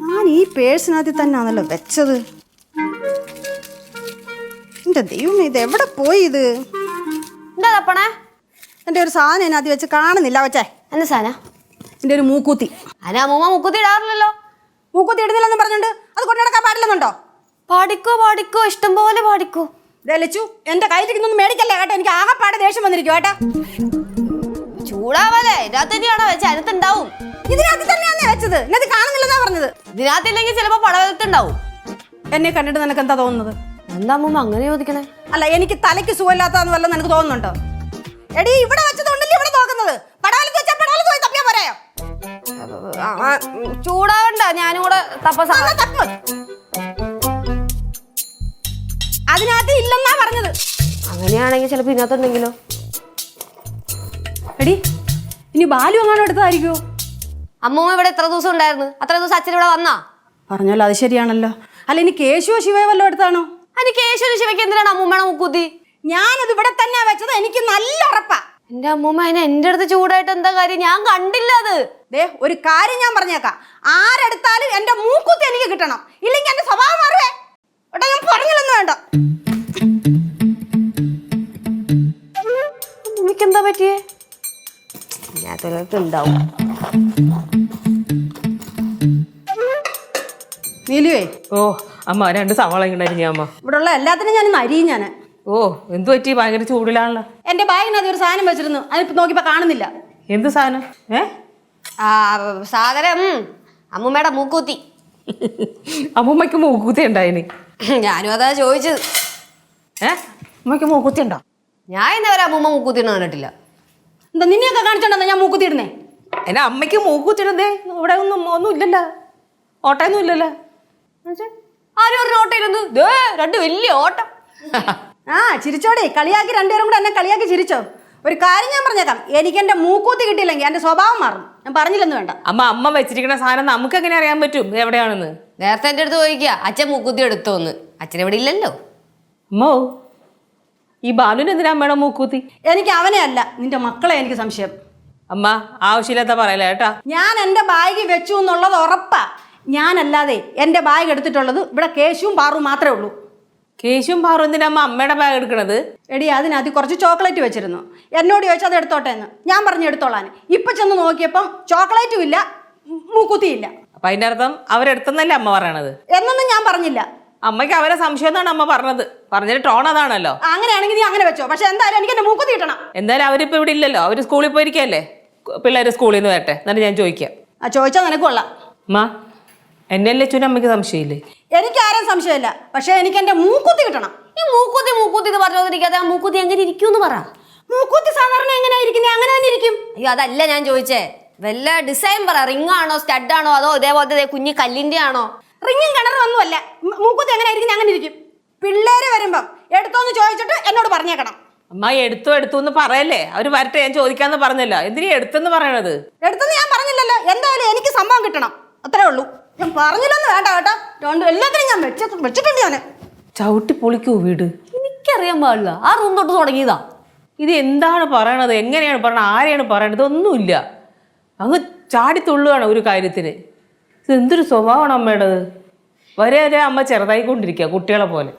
ഞാൻ ഈ പേഴ്സിനകത്ത് തന്നെയാണല്ലോ വെച്ചത്. എന്റെ ദൈവം, ഇത് എവിടെ പോയി? ഇത് എന്താ തപ്പണേ? എന്റെ ഒരു സാധനം ഇതിനകത്ത് വെച്ച് കാണുന്നില്ല. വച്ചേ എന്ത് സാധനം? എന്റെ ഒരു മൂക്കൂത്തി. അനാ മൂമ്മ മുക്കുത്തി ഇടാറില്ലല്ലോ. മൂക്കൂത്തി ഇടുന്നില്ലെന്ന് പറഞ്ഞോണ്ട് അത് കൊണ്ടു നടക്കാൻ പാടില്ലെന്നുണ്ടോ? പാടിക്കോ ഇഷ്ടം പോലെ പാടിക്കോ. ലച്ചു, എന്റെ കയ്യിലിരിക്കുന്നൊന്നും മേടിക്കല്ലേ കേട്ടോ. എനിക്ക് ആകെപ്പാടെ ദേഷ്യം വന്നിരിക്കും കേട്ടാ. ചൂടാവല്ലേ? ഇതിനകത്ത് തന്നെയാണോ വെച്ച? അതിനകത്തുണ്ടാവും. ഇതിനകത്ത് തന്നെയാണ് വെച്ചത്. എന്നത് കാണുന്നില്ലെന്നാ പറഞ്ഞത്. ഇതിനകത്തില്ലെങ്കിൽ ചിലപ്പോ പടവലത്തുണ്ടാവും. എന്നെ കണ്ടിട്ട് നിനക്ക് എന്താ തോന്നുന്നത്? എന്താ മൂമ്മ അങ്ങനെ ചോദിക്കണേ? അല്ല, എനിക്ക് തലയ്ക്ക് സുഖമില്ലാത്തതെന്ന് വല്ലതും നിനക്ക് തോന്നുന്നുണ്ടോ? എടി, ഇവിടെ വെച്ചതുകൊണ്ടല്ലേ ഇവിടെ നോക്കുന്നത്. പടവലത്ത് വെച്ചാൽ പടവലത്ത് പോയി തപ്പിയാ പോരായോ? ചൂടാവണ്ട, ഞാനും കൂടെ തപ്പ. അതിനകത്ത് ഇല്ലെന്നാ പറഞ്ഞത്. അങ്ങനെയാണെങ്കിൽ ചിലപ്പോ ഇതിനകത്തുണ്ടെങ്കിലോ? എടി, ഇനി ബാലു എങ്ങാനും എടുത്തതായിരിക്കുമോ? അമ്മൂമ്മ ഇവിടെ എത്ര ദിവസം ഉണ്ടായിരുന്നു? അത്ര ദിവസം അച്ഛൻ ഇവിടെ വന്നാ? പറഞ്ഞല്ലോ, അത് ശരിയാണല്ലോ. അല്ല, ഇനി കേശുവോ ശിവയോ വല്ലതും എടുത്താണോ? അതിന് കേശവന് ശിവയ്ക്ക് എന്തിനാണ് അമ്മൂമ്മയുടെ മുക്കൂത്തി? ഞാനത് ഇവിടെ തന്നെയാ വെച്ചത്. എനിക്ക് നല്ല ഉറപ്പാ. എന്റെ അമ്മൂമ്മ അതിന് എന്റെ അടുത്ത് ചൂടായിട്ട് എന്താ കാര്യം? ഞാൻ കണ്ടില്ല അത്. ഒരു കാര്യം ഞാൻ പറഞ്ഞേക്കാം. ആരെടുത്താലും എന്റെ മൂക്കുത്തി എനിക്ക് കിട്ടണം. ഇല്ലെങ്കിൽ എന്റെ സ്വഭാവം മാറുവേ. ഇവിടെ ഞാൻ പറഞ്ഞില്ലെന്ന് വേണ്ട. എനിക്കെന്താ പറ്റിയേ? ഉണ്ടാവും. നീലുവേ. ഓ അമ്മ, 2 സവാള ഉണ്ടായിരുന്നു അമ്മ. ഇവിടെ ഉള്ള എല്ലാത്തിനും ഞാൻ അരിയും. ഞാൻ ഓ എന്തു പറ്റി? ഭയങ്കര ചൂടിലാണല്ലോ. എന്റെ ബാഗിനകത്ത് ഒരു സാധനം വെച്ചിരുന്നു. അതിപ്പോ നോക്കിയപ്പോ കാണുന്നില്ല. എന്ത് സാധനം? സാധനം അമ്മൂമ്മയുടെ മൂക്കൂത്തി. അമ്മൂമ്മയ്ക്ക് മൂക്കുത്തി ഉണ്ടായിന്. ഞാനും അതാ ചോദിച്ചത്. അമ്മയ്ക്ക് മൂക്കുത്തി ഉണ്ടോ? ഞാൻ ഇന്നവരെ അമ്മൂമ്മ മൂക്കൂത്തി കണ്ടിട്ടില്ല. എന്താ നിന്നെയൊക്കെ കാണിച്ചോണ്ടെന്നാ ഞാൻ മൂക്കുത്തി ഇടുന്നേ? എന്നെ അമ്മയ്ക്ക് മൂക്കുത്തിടുന്നേ ഇവിടെ ഒന്നും ഇല്ലല്ലോ. ഓട്ടയൊന്നും ഇല്ലല്ലോ. ആരും ഒരു ഓട്ടയിരുന്നു. 2 വലിയ ഓട്ടം. ചിരിച്ചോടെ. കളിയാക്കി രണ്ടുപേരും കൂടെ എന്നെ കളിയാക്കി ചിരിച്ചോ. ഒരു കാര്യം ഞാൻ പറഞ്ഞേക്കാം. എനിക്ക് എന്റെ മൂക്കൂത്തി കിട്ടിയില്ലെങ്കിൽ എന്റെ സ്വഭാവം മാറും. ഞാൻ പറഞ്ഞില്ലെന്ന് വേണ്ട. അമ്മ വെച്ചിരിക്കുന്ന സാധനം നമുക്ക് എങ്ങനെ അറിയാൻ പറ്റും എവിടെയാണെന്ന്? നേരത്തെ എന്റെ അടുത്ത് ചോദിക്കുക അച്ഛൻ മൂക്കൂത്തി എടുത്തോന്ന്. അച്ഛൻ ഇവിടെ ഇല്ലല്ലോ. അമ്മോ, ഈ ബാലുവിന് എന്തിനാ അമ്മയുടെ മൂക്കൂത്തി? എനിക്ക് അവനെ അല്ല, നിന്റെ മക്കളെ എനിക്ക് സംശയം. അമ്മ ആവശ്യമില്ലാത്ത പറയല കേട്ടാ. ഞാൻ എന്റെ ബാഗ് വെച്ചു എന്നുള്ളത് ഉറപ്പാ. ഞാനല്ലാതെ എന്റെ ബാഗ് എടുത്തിട്ടുള്ളത് ഇവിടെ കേശുവും പാറും മാത്രമേ ഉള്ളൂ. കേശുവും പാറും എന്തിനാ അമ്മ അമ്മയുടെ ബാഗ് എടുക്കണത്? എടി, അതിനകത്ത് കുറച്ച് ചോക്ലേറ്റ് വെച്ചിരുന്നു. എന്നോട് ചോദിച്ചാൽ അത് എടുത്തോട്ടെ എന്ന്. ഞാൻ പറഞ്ഞു എടുത്തോളാൻ. ഇപ്പൊ ചെന്ന് നോക്കിയപ്പം ചോക്ലേറ്റും ഇല്ല, മൂക്കുത്തിയില്ല. അപ്പൊ അതിന്റെ അർത്ഥം അവരെടുത്തെന്നല്ലേ അമ്മ പറയണത്? എന്നൊന്നും ഞാൻ പറഞ്ഞില്ല. അമ്മയ്ക്ക് അവരെ സംശയം എന്നാണ് അമ്മ പറഞ്ഞത്. പറഞ്ഞിട്ട് ടോൺ അതാണല്ലോ. അങ്ങനെയാണെങ്കിൽ നീ അങ്ങനെ വെച്ചോ. പക്ഷെ എന്തായാലും എനിക്ക് എന്റെ മൂക്കുത്തി കിട്ടണം. എന്തായാലും അവരിപ്പോ ഇവിടെ ഇല്ലല്ലോ. അവര് സ്കൂളിൽ പോയിരിക്കല്ലേ. പിള്ളേര് സ്കൂളിൽ നിന്ന് വരട്ടെ, എന്നിട്ട് ഞാൻ ചോദിക്കാം. ചോദിച്ചാൽ നിനക്ക് കൊള്ളാം. അമ്മ, എന്നെ ലച്ചുവിന് അമ്മയ്ക്ക് സംശയമില്ലേ? എനിക്ക് ആരും സംശയമില്ല. പക്ഷെ എനിക്ക് എന്റെ മൂക്കുത്തി കിട്ടണം. ഈ മൂക്കൂത്തി എന്ന് പറഞ്ഞോണ്ടിരിക്കാതെ ആ മൂക്കൂത്തി എങ്ങനെ ഇരിക്കും പറ. മൂക്കുത്തി സാധാരണ എങ്ങനെയാ ഇരിക്കുന്നത്? അങ്ങനെ തന്നെ ഇരിക്കും. അയ്യോ, അതല്ല ഞാൻ ചോദിച്ചേ. വല്ല ഡിസൈൻ പറ. റിംഗ് ആണോ, സ്റ്റഡ് ആണോ, അതോ ഇതേപോലത്തെ കുഞ്ഞി കല്ലിന്റെ ആണോ? റിങ്ങും കിണറും ഒന്നുമല്ല. മൂക്കുത്തി എങ്ങനെ ഇരിക്കുന്നത്? അങ്ങനെ ഇരിക്കും. പിള്ളേര് വരുമ്പം എടുത്തോന്ന് ചോദിച്ചിട്ട് എന്നോട് പറഞ്ഞേക്കണം. അമ്മ എടുത്തു എന്ന് പറയല്ലേ. അവര് വരട്ടെ, ഞാൻ ചോദിക്കാന്ന് പറഞ്ഞല്ലോ. എന്തിനാ എടുത്തെന്ന് പറയണത്? എടുത്തെന്ന് ഞാൻ പറഞ്ഞില്ലല്ലോ. എന്തായാലും എനിക്ക് സംഭവം കിട്ടണം, അത്രേ ഉള്ളൂ. ഞാൻ പറഞ്ഞില്ലെന്ന് വേണ്ട കേട്ടോ. എല്ലാത്തിനും ഞാൻ വെച്ചിട്ടുണ്ട്. ഞാൻ ചവിട്ടി പൊളിക്കൂ വീട്. എനിക്കറിയാൻ പാടില്ല. ആ റൂം തൊട്ട് തുടങ്ങിയതാ. ഇത് എന്താണ് പറയണത്? എങ്ങനെയാണ് പറയണത്? ആരെയാണ് പറയണത്? ഇതൊന്നുമില്ല. അങ്ങ് ചാടിത്തുള്ളുകയാണ് ഒരു കാര്യത്തിന്. ഇത് എന്തൊരു സ്വഭാവമാണ് അമ്മയുടേത്. വരെ അമ്മ ചെറുതായിക്കൊണ്ടിരിക്കുക കുട്ടികളെ പോലെ.